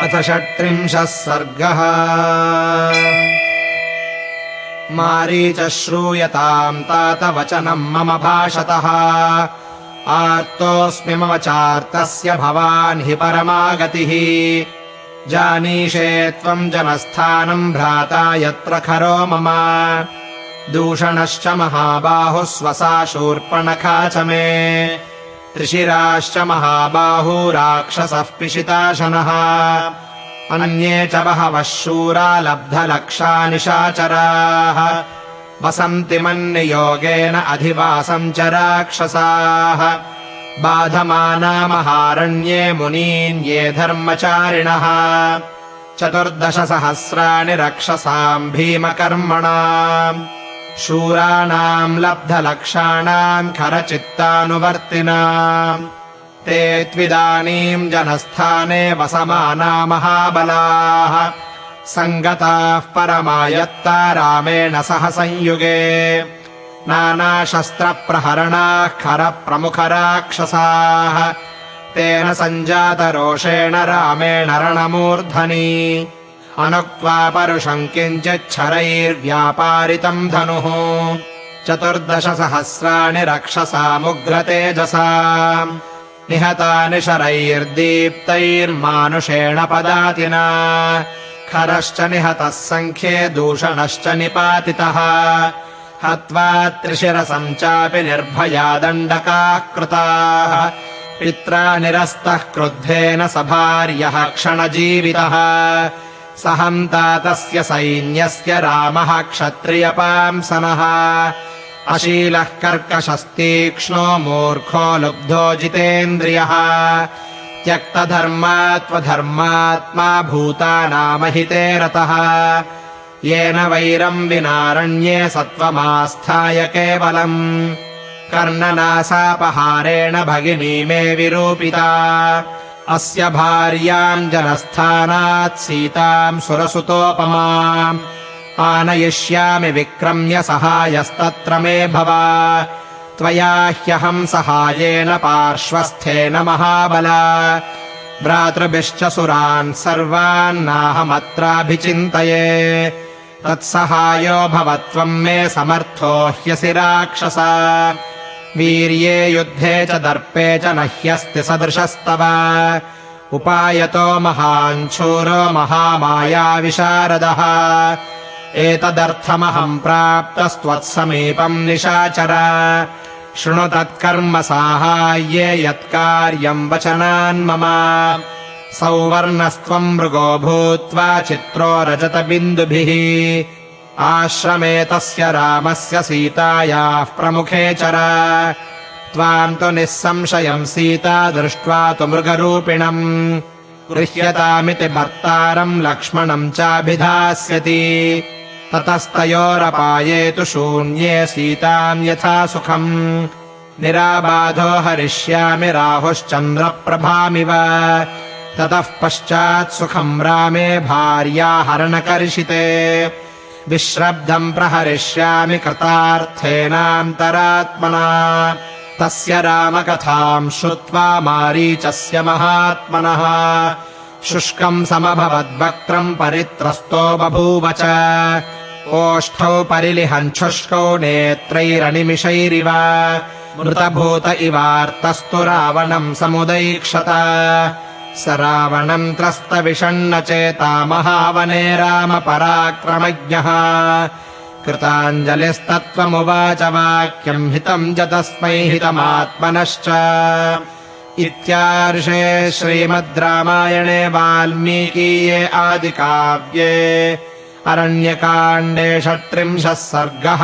अथ 36 सर्गः। मारीच श्रूयताम् तात वचनम् मम भाषतः। आर्तोऽस्मि मम चार्तस्य भवान् हि परमागतिः। जानीषे त्वम् जनस्थानम् भ्राता यत्र खरो मम। दूषणश्च महाबाहुः स्वसा शूर्पणखा च मे। त्रिशिराश्च महाबाहू राक्षसः पिशिताशनः। अन्ये च बहवः शूरा लब्धलक्षा निशाचराः। वसन्ति मन्नियोगेन अधिवासम् च राक्षसाः। बाधमाना महारण्ये मुनीन् ये धर्मचारिणः। 14 सहस्राणि रक्षसाम् भीमकर्मणाम्। शूराणाम् लब्धलक्षाणाम् खरचित्तानुवर्तिनाम्। ते त्विदानीम् जनस्थाने वसमाना महाबलाः। सङ्गताः परमायत्ता रामेण सह संयुगे। नानाशस्त्रप्रहरणाः खरप्रमुखराक्षसाः। तेन सञ्जातरोषेण रामेण रणमूर्धनि। अनुक्त्वा परुषम् किञ्चिच्छरैर्व्यापारितम् धनुः। 14 सहस्राणि रक्षसामुग्रतेजसा। निहतानि शरैर्दीप्तैर्मानुषेण पदातिना। खरश्च निहतः सङ्ख्ये दूषणश्च निपातितः। हत्वा त्रिशिरसम् चापि निर्भया दण्डकाः कृताः। पित्रा निरस्तः क्रुद्धेन स भार्यः क्षणजीवितः। सहन्ता तस्य सैन्यस्य रामः क्षत्रियपांसनः। अशीलः कर्कशस्तीक्ष्णो मूर्खो लुब्धो जितेन्द्रियः। त्यक्तधर्मात्वधर्मात्मा भूतानामहिते रतः। येन वैरम् विनारण्ये सत्त्वमास्थाय केवलम्। कर्णनासापहारेण भगिनी मे विरूपिता। अस्य भार्याम् जनस्थानात् सीताम् सुरसुतोपमाम्। आनयिष्यामि विक्रम्य सहायस्तत्र मे भव। त्वया ह्यहम् सहायेन पार्श्वस्थेन महाबल। भ्रातृभिश्च सुरान् सर्वान्नाहमत्राभिचिन्तये। तत्सहायो भव त्वम् मे समर्थो ह्यसि राक्षस। वीर्ये युद्धे च दर्पे च न ह्यस्ति सदृशस्तव। उपायतो महान् शूरो महामायाविशारदः। एतदर्थमहम् प्राप्तस्त्वत्समीपम् निशाचर। शृणु तत्कर्म साहाय्ये यत्कार्यम् वचनान्मम। सौवर्णस्त्वम् मृगो भूत्वा चित्रो रजतबिन्दुभिः। आश्रमे तस्य रामस्य सीतायाः प्रमुखे चर। त्वाम् तु निःसंशयम् सीता दृष्ट्वा तु मृगरूपिणम्। गृह्यतामिति भर्तारम् लक्ष्मणम् चाभिधास्यति। ततस्तयोरपाये तु शून्ये सीताम् यथा सुखम्। निराबाधो हरिष्यामि राहुश्चन्द्रप्रभामिव। ततः पश्चात् सुखम् रामे भार्याहरणकर्षिते। विश्रब्धम् प्रहरिष्यामि कृतार्थेनान्तरात्मना। तस्य रामकथाम् श्रुत्वा मारीचस्य महात्मनः। शुष्कम् समभवद्वक्त्रम् परित्रस्तो बभूव च। ओष्ठौ परिलिहञ्छुष्कौ नेत्रैरनिमिषैरिव। मृतभूत इवार्तस्तु रावणम् समुदैक्षत। स रावणम् त्रस्तविषण्णचेता महावने रामपराक्रमज्ञः। कृताञ्जलिस्तत्त्वमुवाच वाक्यम् हितम् च तस्मै हितमात्मनश्च। इत्यार्षे श्रीमद् रामायणे वाल्मीकीये आदिकाव्ये अरण्यकाण्डे 36 सर्गः।